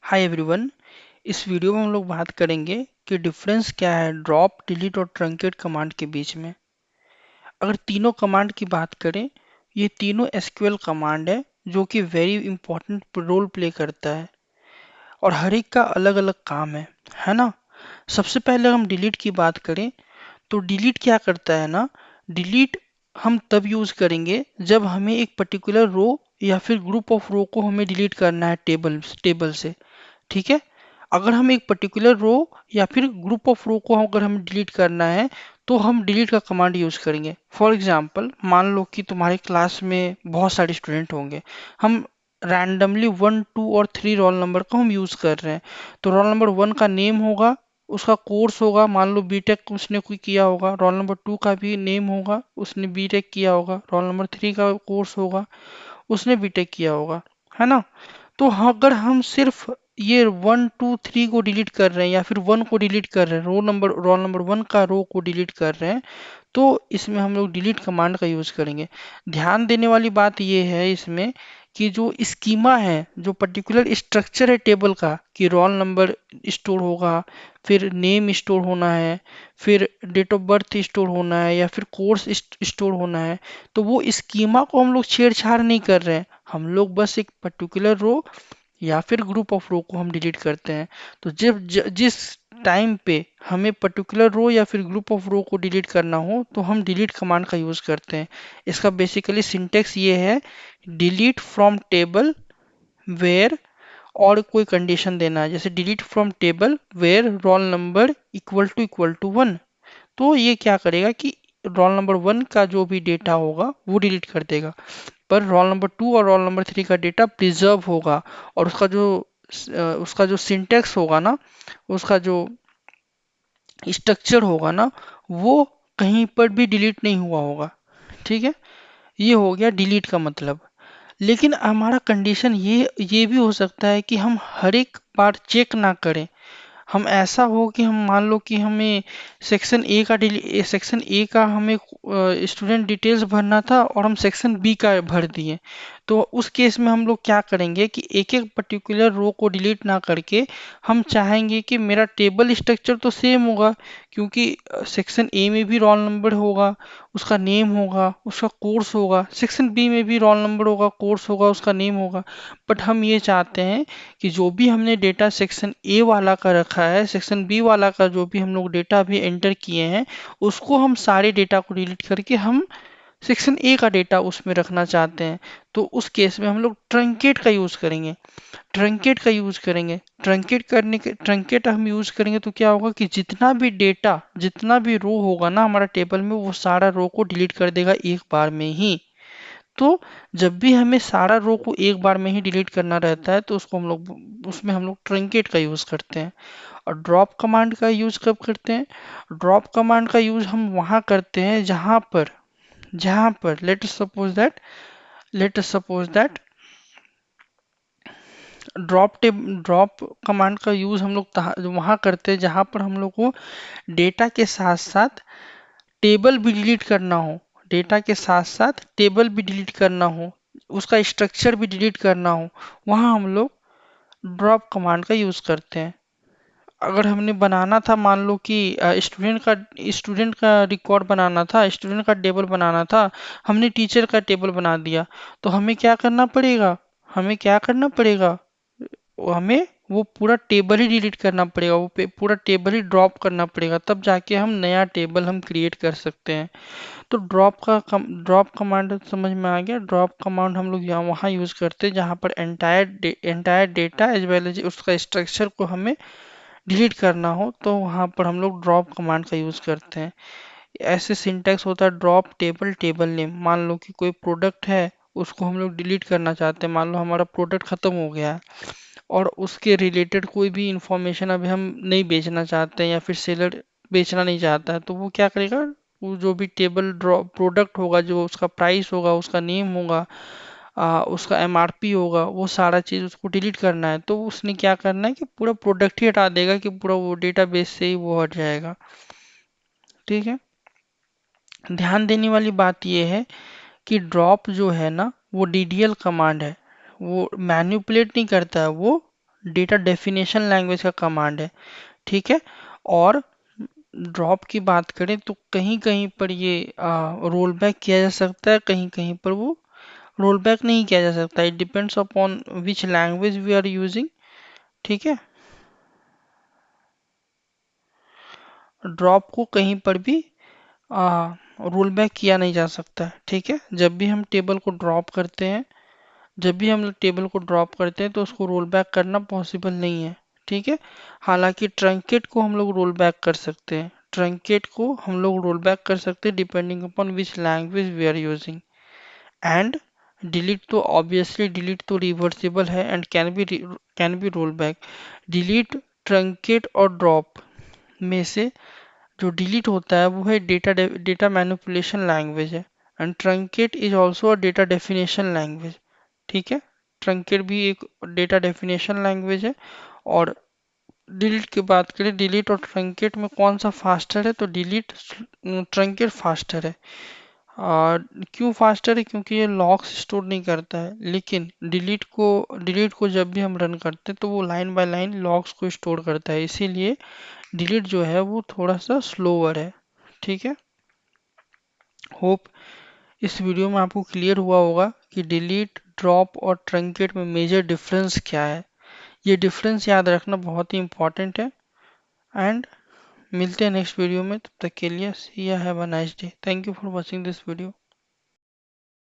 Hi everyone. इस video में हम लोग बात करेंगे कि डिफरेंस क्या है ड्रॉप, डिलीट और ट्रंकेट कमांड के बीच में। अगर तीनों कमांड की बात करें, ये तीनों एसक्यूएल कमांड है जो कि वेरी इंपॉर्टेंट रोल प्ले करता है और हर एक का अलग अलग काम है ना। सबसे पहले हम डिलीट की बात करें तो डिलीट क्या करता है ना। डिलीट हम तब यूज करेंगे जब हमें एक पर्टिकुलर रो या फिर ग्रुप ऑफ रो को हमें डिलीट करना है टेबल से। ठीक है। अगर हम एक पर्टिकुलर रो या फिर ग्रुप ऑफ रो को अगर हमें डिलीट करना है तो हम डिलीट का कमांड यूज करेंगे। फॉर एग्जांपल मान लो कि तुम्हारे क्लास में बहुत सारे स्टूडेंट होंगे। हम रैंडमली 1 2 और 3 रोल नंबर को हम यूज कर रहे हैं। तो रोल नंबर 1 का नेम होगा, उसका कोर्स होगा, मान लो बीटेक उसने कोई किया होगा। रोल नंबर 2 का भी नेम होगा, उसने बीटेक किया होगा। रोल नंबर 3 का कोर्स होगा, उसने बीटेक किया होगा, है ना। तो अगर हम सिर्फ ये 1 2 3 को डिलीट कर रहे हैं या फिर 1 को डिलीट कर रहे हैं, रोल नंबर 1 का रो को डिलीट कर रहे हैं, तो इसमें हम लोग डिलीट कमांड का यूज करेंगे। ध्यान देने वाली बात ये है इसमें कि जो स्कीमा है, जो पर्टिकुलर स्ट्रक्चर है टेबल का, कि रोल नंबर स्टोर होगा, फिर नेम स्टोर होना है, फिर डेट ऑफ बर्थ स्टोर होना है या फिर कोर्स स्टोर होना है। तो वो स्कीमा को हम लोग छेड़छाड़ नहीं कर रहे हैं, हम लोग बस एक पर्टिकुलर रो या फिर ग्रुप ऑफ रो को हम डिलीट करते हैं। तो जिस टाइम पे हमें पर्टिकुलर रो या फिर ग्रुप ऑफ रो को डिलीट करना हो तो हम डिलीट कमांड का यूज करते हैं। इसका बेसिकली सिंटेक्स ये है, डिलीट फ्रॉम टेबल वेयर, और कोई कंडीशन देना है, जैसे delete from table where roll number equal to 1। तो ये क्या करेगा कि रोल नंबर 1 का जो भी डेटा होगा वो डिलीट कर देगा, पर रोल नंबर 2 और रोल नंबर 3 का डेटा प्रिजर्व होगा। और उसका जो सिंटेक्स होगा ना, उसका जो स्ट्रक्चर होगा ना, वो कहीं पर भी डिलीट नहीं हुआ होगा। ठीक है। ये हो गया डिलीट का मतलब। लेकिन हमारा कंडीशन ये भी हो सकता है कि हम हर एक बार चेक ना करें। हम ऐसा हो कि हम मान लो कि हमें सेक्शन ए का हमें स्टूडेंट डिटेल्स भरना था और हम सेक्शन बी का भर दिए। तो उस केस में हम लोग क्या करेंगे कि एक एक पर्टिकुलर रो को डिलीट ना करके हम चाहेंगे कि मेरा टेबल स्ट्रक्चर तो सेम होगा, क्योंकि सेक्शन ए में भी रोल नंबर होगा, उसका नेम होगा, उसका कोर्स होगा। सेक्शन बी में भी रोल नंबर होगा, कोर्स होगा, उसका नेम होगा। बट हम ये चाहते हैं कि जो भी हमने डेटा सेक्शन ए वाला का रखा है, सेक्शन बी वाला का जो भी हम लोग डेटा अभी एंटर किए हैं, उसको हम सारे डेटा को डिलीट करके हम सेक्शन ए का डेटा उसमें रखना चाहते हैं। तो उस केस में हम लोग ट्रंकेट का यूज करेंगे। ट्रंकेट हम यूज करेंगे तो क्या होगा कि जितना भी डेटा, जितना भी रो होगा ना हमारा टेबल में, वो सारा रो को डिलीट कर देगा एक बार में ही। तो जब भी हमें सारा रो को एक बार में ही डिलीट करना रहता है तो उसमें हम लोग ट्रंकेट का यूज करते हैं। और ड्रॉप कमांड का यूज कब करते हैं? ड्रॉप कमांड का यूज हम वहां करते हैं जहां पर let us suppose that drop command का यूज हम लोग वहां करते हैं जहां पर हम लोग को डेटा के साथ साथ टेबल भी डिलीट करना हो, डेटा के साथ साथ टेबल भी डिलीट करना हो, उसका स्ट्रक्चर भी डिलीट करना हो। वहां हम लोग ड्रॉप कमांड का यूज करते हैं। अगर हमने बनाना था, मान लो कि स्टूडेंट का रिकॉर्ड बनाना था, स्टूडेंट का टेबल बनाना था, हमने टीचर का टेबल बना दिया, तो हमें क्या करना पड़ेगा, हमें वो पूरा टेबल ही डिलीट करना पड़ेगा, पूरा टेबल ही ड्रॉप करना पड़ेगा, तब जाके हम नया टेबल हम क्रिएट कर सकते हैं। तो ड्रॉप कमांड समझ में आ गया। ड्रॉप कमांड हम लोग यहाँ वहाँ यूज करते हैं जहाँ पर entire data as well as उसका स्ट्रक्चर को हमें डिलीट करना हो, तो वहाँ पर हम लोग ड्रॉप कमांड का यूज करते हैं। ऐसे सिंटैक्स होता है ड्रॉप टेबल नेम। मान लो कि कोई प्रोडक्ट है, उसको हम लोग डिलीट करना चाहते हैं। मान लो हमारा प्रोडक्ट खत्म हो गया है और उसके रिलेटेड कोई भी इंफॉर्मेशन अभी हम नहीं बेचना चाहते हैं या फिर सेलर बेचना नहीं चाहता है, तो वो क्या करेगा, वो जो भी टेबल ड्रॉप प्रोडक्ट होगा, जो उसका प्राइस होगा, उसका नेम होगा, उसका एमआरपी होगा, वो सारा चीज़ उसको डिलीट करना है, तो उसने क्या करना है कि पूरा प्रोडक्ट ही हटा देगा, कि पूरा वो डेटाबेस से ही वो हट जाएगा। ठीक है। ध्यान देने वाली बात ये है कि ड्रॉप जो है ना, वो डीडीएल कमांड है, वो मैन्युपुलेट नहीं करता है, वो डेटा डेफिनेशन लैंग्वेज का कमांड है, ठीक है। और ड्रॉप की बात करें तो कहीं कहीं पर ये रोल बैक किया जा सकता है, कहीं कहीं पर वो रोल बैक नहीं किया जा सकता। It depends upon which language we are using, ठीक है। ड्रॉप को कहीं पर भी रोल बैक किया नहीं जा सकता है, ठीक है। जब भी हम टेबल को ड्रॉप करते हैं, जब भी हम लोग टेबल को ड्रॉप करते हैं तो उसको रोल बैक करना पॉसिबल नहीं है, ठीक है। हालांकि ट्रंकेट को हम लोग रोल बैक कर सकते हैं, ट्रंकेट को हम लोग रोल बैक कर सकते हैं depending upon which language we are using. And delete तो ऑब्वियसली डिलीट तो रिवर्सिबल है and can be roll back. Delete, truncate और ड्रॉप में से जो डिलीट होता है वो है डेटा मैनिपुलेशन लैंग्वेज है, and truncate is also a data definition language, ठीक है। ट्रंकेट भी एक डेटा डेफिनेशन लैंग्वेज है। और डिलीट की बात करें, डिलीट और ट्रंकेट में कौन सा फास्टर है, तो डिलीट, ट्रंकेट फास्टर है। और क्यों फास्टर है, क्योंकि ये लॉग्स स्टोर नहीं करता है, लेकिन डिलीट को जब भी हम रन करते हैं तो वो लाइन बाय लाइन लॉग्स को स्टोर करता है, इसीलिए डिलीट जो है वो थोड़ा सा स्लोअर है, ठीक है। होप इस वीडियो में आपको क्लियर हुआ होगा कि डिलीट, ड्रॉप और ट्रंकेट में मेजर डिफरेंस क्या है। ये डिफरेंस याद रखना बहुत ही इंपॉर्टेंट है। एंड मिलते हैं नेक्स्ट वीडियो में, तब तक के लिए सी या have a nice day. Thank you for watching this video.